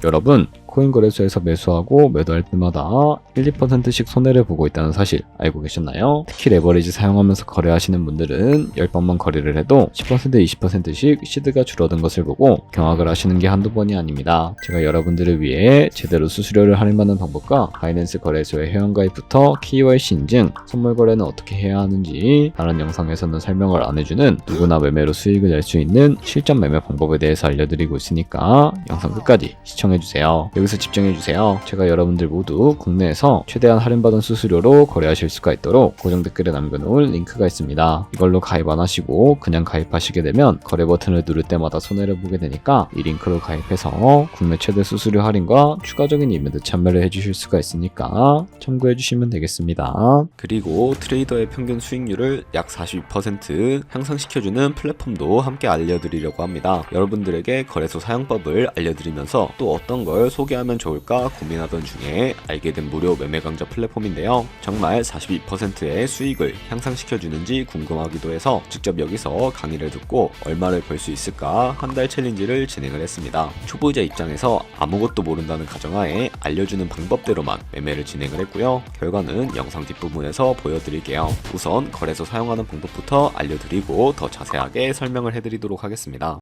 여러분, 코인 거래소에서 매수하고 매도할 때마다 1~2%씩 손해를 보고 있다는 사실 알고 계셨나요? 특히 레버리지 사용하면서 거래하시는 분들은 10번만 거래를 해도 10%, 20%씩 시드가 줄어든 것을 보고 경악을 하시는 게 한두 번이 아닙니다. 제가 여러분들을 위해 제대로 수수료를 할인받는 방법과 바이낸스 거래소의 회원가입부터 KYC 인증, 선물 거래는 어떻게 해야 하는지 다른 영상에서는 설명을 안 해주는 누구나 매매로 수익을 낼 수 있는 실전 매매 방법에 대해서 알려드리고 있으니까 영상 끝까지 시청해주세요. 여기서 집중해주세요. 제가 여러분들 모두 국내에서 최대한 할인받은 수수료로 거래하실 수가 있도록 고정 댓글에 남겨놓을 링크가 있습니다. 이걸로 가입 안 하시고 그냥 가입하시게 되면 거래 버튼을 누를 때마다 손해를 보게 되니까 이 링크로 가입해서 국내 최대 수수료 할인과 추가적인 이벤트 참여를 해주실 수가 있으니까 참고해주시면 되겠습니다. 그리고 트레이더의 평균 수익률을 약 42% 향상시켜주는 플랫폼도 함께 알려드리려고 합니다. 여러분들에게 거래소 사용법을 알려드리면서 또 어떤 걸 소개하면 좋을까 고민하던 중에 알게 된 무료 매매 강좌 플랫폼인데요. 정말 42%의 수익을 향상시켜주는지 궁금하기도 해서 직접 여기서 강의를 듣고 얼마를 벌 수 있을까 한 달 챌린지를 진행을 했습니다. 초보자 입장에서 아무것도 모른다는 가정하에 알려주는 방법대로만 매매를 진행을 했고요. 결과는 영상 뒷부분에서 보여드릴게요. 우선 거래소 사용하는 방법부터 알려드리고 더 자세하게 설명을 해드리도록 하겠습니다.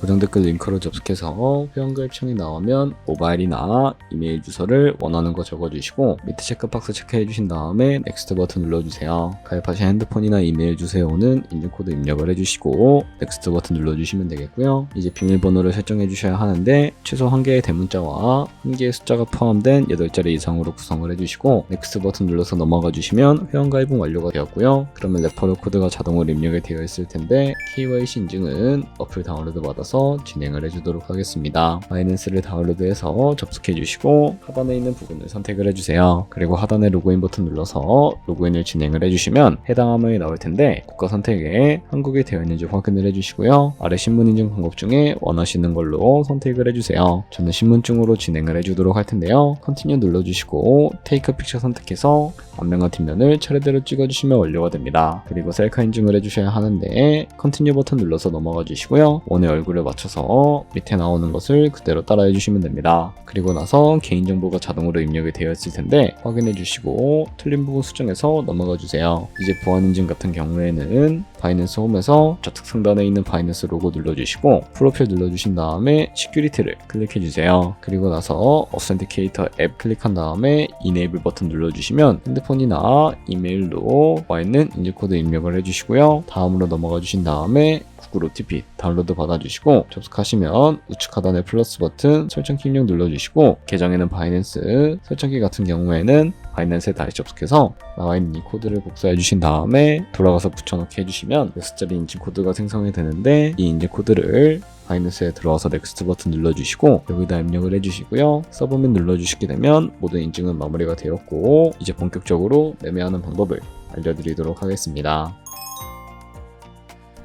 고정 댓글 링크로 접속해서 회원가입창이 나오면 모바일이나 이메일 주소를 원하는 거 적어주시고 밑에 체크박스 체크해주신 다음에 넥스트 버튼 눌러주세요. 가입하신 핸드폰이나 이메일 주소에 오는 인증코드 입력을 해주시고 넥스트 버튼 눌러주시면 되겠고요. 이제 비밀번호를 설정해주셔야 하는데 최소 1개의 대문자와 1개의 숫자가 포함된 8자리 이상으로 구성을 해주시고 넥스트 버튼 눌러서 넘어가 주시면 회원가입은 완료가 되었고요. 그러면 레퍼럴 코드가 자동으로 입력이 되어 있을 텐데 KYC 인증은 어플 다운로드 받아서 진행을 해주도록 하겠습니다. 바이낸스를 다운로드해서 접속해 주시고 하단에 있는 부분을 선택을 해주세요. 그리고 하단에 로그인 버튼 눌러서 로그인을 진행을 해주시면 해당 화면이 나올 텐데 국가 선택에 한국이 되어 있는지 확인을 해주시고요. 아래 신분 인증 방법 중에 원하시는 걸로 선택을 해주세요. 저는 신분증으로 진행을 해주도록 할 텐데요. 컨티뉴 눌러주시고 테이크 픽처 선택해서 앞면과 뒷면을 차례대로 찍어주시면 완료가 됩니다. 그리고 셀카 인증을 해주셔야 하는데 컨티뉴 버튼 눌러서 넘어가 주시고요. 원의 얼굴을 맞춰서 밑에 나오는 것을 그대로 따라해 주시면 됩니다. 그리고 나서 개인정보가 자동으로 입력이 되어 있을 텐데 확인해 주시고 틀린 부분 수정해서 넘어가 주세요. 이제 보안 인증 같은 경우에는 바이낸스 홈에서 좌측 상단에 있는 바이낸스 로고 눌러주시고 프로필 눌러주신 다음에 시큐리티를 클릭해 주세요. 그리고 나서 어센티케이터 앱 클릭한 다음에 이네이블 버튼 눌러주시면 핸드폰이나 이메일로 와 있는 인증코드 입력을 해주시고요. 다음으로 넘어가 주신 다음에 구글 OTP 다운로드 받아주시고 접속하시면 우측 하단의 플러스 버튼 설정키 입력 눌러주시고 계정에는 바이낸스, 설정키 같은 경우에는 바이낸스에 다시 접속해서 나와있는 이 코드를 복사해 주신 다음에 돌아가서 붙여넣기 해주시면 6자리 인증코드가 생성이 되는데 이 인증코드를 바이낸스에 들어와서 넥스트 버튼 눌러주시고 여기다 입력을 해주시고요. 서브밋 눌러주시게 되면 모든 인증은 마무리가 되었고 이제 본격적으로 매매하는 방법을 알려드리도록 하겠습니다.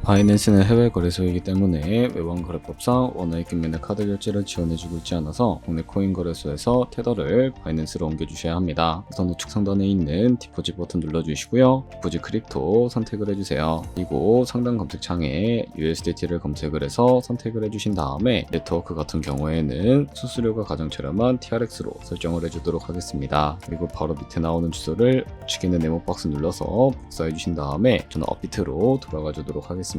바이낸스는 해외 거래소이기 때문에 외환 거래법상 원화입금 매매 카드 결제를 지원해주고 있지 않아서 국내 코인 거래소에서 테더를 바이낸스로 옮겨주셔야 합니다. 우선 우측 상단에 있는 디포짓 버튼 눌러주시고요. 디포짓 크립토 선택을 해주세요. 그리고 상단 검색창에 USDT를 검색을 해서 선택을 해주신 다음에 네트워크 같은 경우에는 수수료가 가장 저렴한 TRX로 설정을 해주도록 하겠습니다. 그리고 바로 밑에 나오는 주소를 우측에 있는 네모 박스 눌러서 복사해주신 다음에 저는 업비트로 돌아가 주도록 하겠습니다.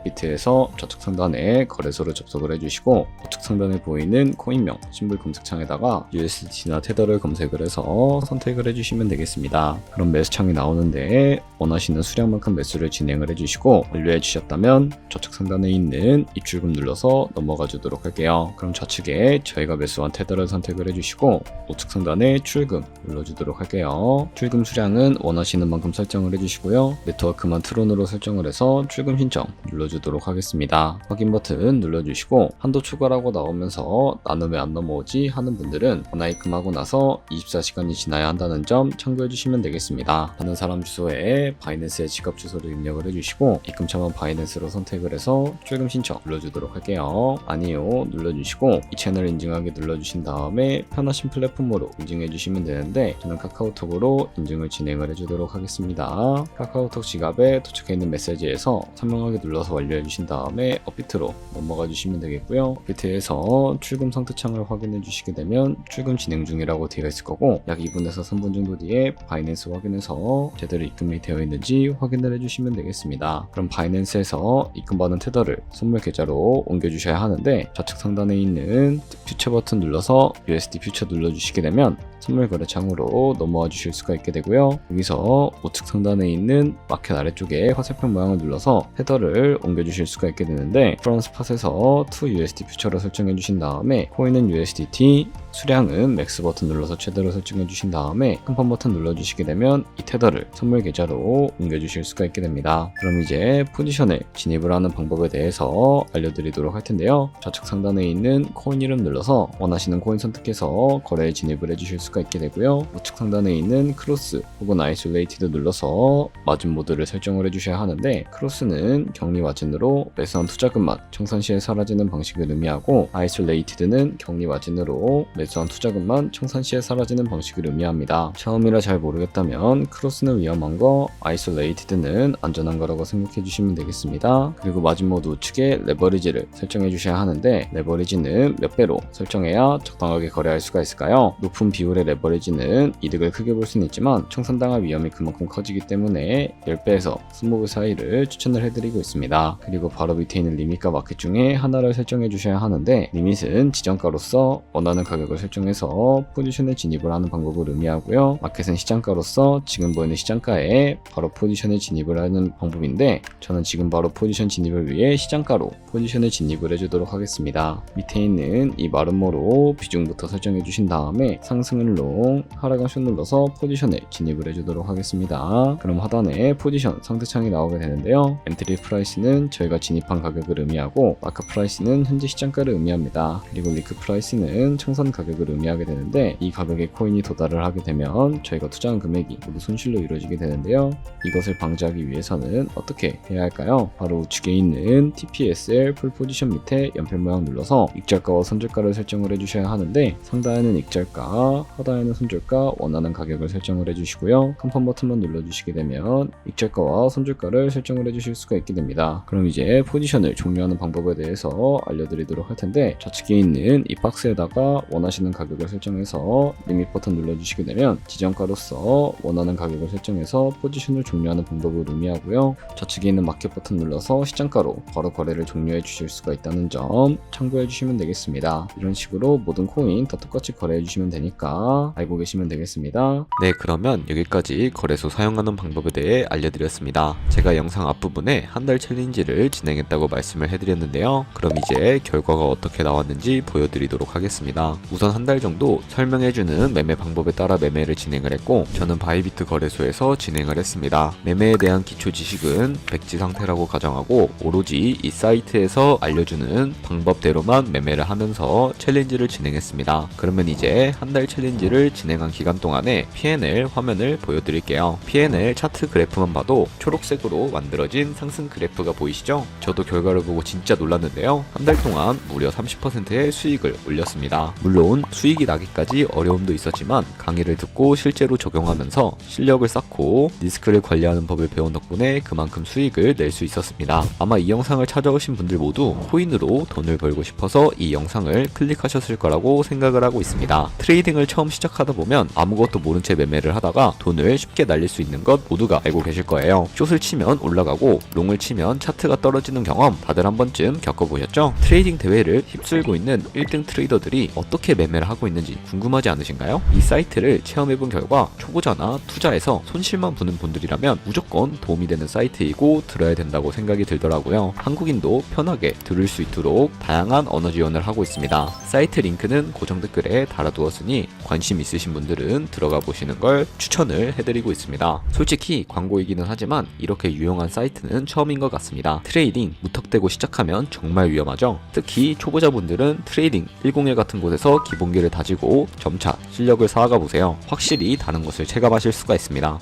비트에서 좌측 상단에 거래소를 접속을 해주시고 우측 상단에 보이는 코인명 심볼 검색창에다가 USDT나 테더를 검색을 해서 선택을 해주시면 되겠습니다. 그럼 매수창이 나오는데 원하시는 수량만큼 매수를 진행을 해주시고 완료해 주셨다면 좌측 상단에 있는 입출금 눌러서 넘어가 주도록 할게요. 그럼 좌측에 저희가 매수한 테더를 선택을 해주시고 우측 상단에 출금 눌러주도록 할게요. 출금 수량은 원하시는 만큼 설정을 해주시고요. 네트워크만 트론으로 설정을 해서 출금 신청 눌러주도록 하겠습니다. 확인 버튼 눌러주시고 한도 추가라고 나오면서 나눔에 안 넘어오지 하는 분들은 원화 입금하고 나서 24시간이 지나야 한다는 점 참고해 주시면 되겠습니다. 하는 사람 주소에 바이낸스의 지갑 주소를 입력을 해주시고 입금처만 바이낸스로 선택을 해서 출금 신청 눌러주도록 할게요. 아니요 눌러주시고 이 채널 인증하기 눌러주신 다음에 편하신 플랫폼으로 인증해 주시면 되는데 저는 카카오톡으로 인증을 진행을 해주도록 하겠습니다. 카카오톡 지갑에 도착해 있는 메시지에서 3명 투명하게 눌러서 완료해 주신 다음에 업비트로 넘어가 주시면 되겠고요. 업비트에서 출금 상태창을 확인해 주시게 되면 출금 진행 중이라고 되어 있을 거고, 약 2분에서 3분 정도 뒤에 바이낸스 확인해서 제대로 입금이 되어 있는지 확인을 해주시면 되겠습니다. 그럼 바이낸스에서 입금받은 테더를 선물 계좌로 옮겨주셔야 하는데, 좌측 상단에 있는 퓨처 버튼 눌러서 USD 퓨처 눌러주시게 되면 선물 거래창으로 넘어와 주실 수가 있게 되고요. 여기서 우측 상단에 있는 마켓 아래쪽에 화살표 모양을 눌러서 헤더를 옮겨주실 수가 있게 되는데, 프롬 스팟에서 to USD 퓨처로 설정해 주신 다음에 코인은 USDT, 수량은 맥스 버튼 눌러서 최대로 설정해 주신 다음에 컨펌 버튼 눌러주시게 되면 이 테더를 선물 계좌로 옮겨주실 수가 있게 됩니다. 그럼 이제 포지션을 진입을 하는 방법에 대해서 알려드리도록 할 텐데요. 좌측 상단에 있는 코인 이름 눌러서 원하시는 코인 선택해서 거래에 진입을 해주실 수가 있게 되고요. 우측 상단에 있는 크로스 혹은 아이솔레이티드 눌러서 마진 모드를 설정을 해주셔야 하는데, 크로스는 격리 마진으로 매수한 투자금만 청산 시에 사라지는 방식을 의미하고, 아이솔레이티드는 격리 마진으로 매수한 투자금만 청산 시에 사라지는 방식을 의미합니다. 처음이라 잘 모르겠다면 크로스는 위험한 거, 아이솔레이티드는 안전한 거라고 생각해 주시면 되겠습니다. 그리고 마진 모드 우측에 레버리지를 설정해 주셔야 하는데, 레버리지는 몇 배로 설정해야 적당하게 거래할 수가 있을까요? 높은 비율의 레버리지는 이득을 크게 볼 수는 있지만 청산당할 위험이 그만큼 커지기 때문에 10배에서 20배 사이를 추천을 해드리고 있습니다. 그리고 바로 밑에 있는 리밋과 마켓 중에 하나를 설정해 주셔야 하는데, 리밋은 지정가로서 원하는 가격을 설정해서 포지션에 진입을 하는 방법을 의미하고요. 마켓은 시장가로서 지금 보이는 시장가에 바로 포지션에 진입을 하는 방법인데, 저는 지금 바로 포지션 진입을 위해 시장가로 포지션에 진입을 해주도록 하겠습니다. 밑에 있는 이 마름모로 비중부터 설정해 주신 다음에 상승은 롱, 하락은 숏 눌러서 포지션에 진입을 해주도록 하겠습니다. 그럼 하단에 포지션 상대창이 나오게 되는데요. 엔트리 프라이스는 저희가 진입한 가격을 의미하고, 마크 프라이스는 현재 시장가를 의미합니다. 그리고 리크 프라이스는 청산 가격을 의미하게 되는데, 이 가격에 코인이 도달을 하게 되면 저희가 투자한 금액이 모두 손실로 이루어지게 되는데요. 이것을 방지하기 위해서는 어떻게 해야 할까요? 바로 우측에 있는 TPSL 풀 포지션 밑에 연필 모양 눌러서 익절가와 손절가를 설정을 해주셔야 하는데, 상단에는 익절가, 하단에는 손절가, 원하는 가격을 설정을 해주시고요. 컨펌 버튼만 눌러주시게 되면 익절가와 손절가를 설정을 해주실 수가 있게 됩니다. 그럼 이제 포지션을 종료하는 방법에 대해서 알려드리도록 할 텐데, 좌측에 있는 이 박스에다가 원하시는 가격을 설정해서 리밋 버튼 눌러주시게 되면 지정가로서 원하는 가격을 설정해서 포지션을 종료하는 방법을 의미하고요. 좌측에 있는 마켓 버튼 눌러서 시장가로 바로 거래를 종료해 주실 수가 있다는 점 참고해 주시면 되겠습니다. 이런 식으로 모든 코인 다 똑같이 거래해 주시면 되니까 알고 계시면 되겠습니다. 네, 그러면 여기까지 거래소 사용하는 방법에 대해 알려드렸습니다. 제가 영상 앞부분에 한 달 챌린지를 진행했다고 말씀을 해드렸는데요. 그럼 이제 결과가 어떻게 나왔는지 보여드리도록 하겠습니다. 우선 한 달 정도 설명해주는 매매 방법에 따라 매매를 진행을 했고, 저는 바이비트 거래소에서 진행을 했습니다. 매매에 대한 기초 지식은 백지 상태라고 가정하고, 오로지 이 사이트에서 알려주는 방법대로만 매매를 하면서 챌린지를 진행했습니다. 그러면 이제 한 달 챌린지를 진행한 기간 동안에 P&L 화면을 보여드릴게요. P&L 차트 그래프만 봐도 초록색으로 만들어진 상승 그래프가 보이시죠? 저도 결과를 보고 진짜 놀랐는데요. 한 달 동안 무려 30%의 수익을 올렸습니다. 물론 수익이 나기까지 어려움도 있었지만 강의를 듣고 실제로 적용하면서 실력을 쌓고 리스크를 관리하는 법을 배운 덕분에 그만큼 수익을 낼 수 있었습니다. 아마 이 영상을 찾아오신 분들 모두 코인으로 돈을 벌고 싶어서 이 영상을 클릭하셨을 거라고 생각을 하고 있습니다. 트레이딩을 처음 시작하다 보면 아무것도 모른 채 매매를 하다가 돈을 쉽게 날릴 수 있는 것 모두가 알고 계실 거예요. 숏을 치면 올라가고 롱을 치면 차트가 떨어지는 경험 다들 한 번쯤 겪어보셨죠? 트레이딩 대회를 휩쓸고 있는 1등 트레이더들이 어떻게 매매를 하고 있는지 궁금하지 않으신가요? 이 사이트를 체험해본 결과 초보자나 투자에서 손실만 보는 분들이라면 무조건 도움이 되는 사이트이고 들어야 된다고 생각이 들더라고요. 한국인도 편하게 들을 수 있도록 다양한 언어 지원을 하고 있습니다. 사이트 링크는 고정 댓글에 달아두었으니 관심 있으신 분들은 들어가 보시는 걸 추천을 해드리고 있습니다. 솔직히 광고이기는 하지만 이렇게 유용한 사이트는 처음인 것 같습니다. 트레이딩 무턱대고 시작하면 정말 위험하죠. 특히 초보자분들은 트레이딩 101 같은 곳에서 기본기를 다지고 점차 실력을 쌓아가 보세요. 확실히 다른 것을 체감하실 수가 있습니다.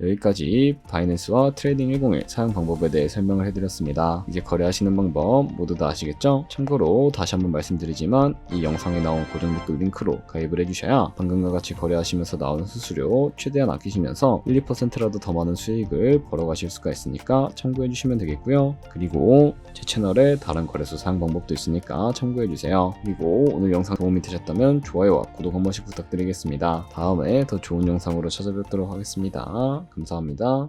여기까지 바이낸스와 트레이딩 101 사용 방법에 대해 설명을 해드렸습니다. 이제 거래하시는 방법 모두 다 아시겠죠? 참고로 다시 한번 말씀드리지만 이 영상에 나온 고정 댓글 링크로 가입을 해주셔야 방금과 같이 거래하시면서 나오는 수수료 최대한 아끼시면서 1, 2%라도 더 많은 수익을 벌어가실 수가 있으니까 참고해주시면 되겠고요. 그리고 제 채널에 다른 거래소 사용 방법도 있으니까 참고해주세요. 그리고 오늘 영상 도움이 되셨다면 좋아요와 구독 한 번씩 부탁드리겠습니다. 다음에 더 좋은 영상으로 찾아뵙도록 하겠습니다. 감사합니다.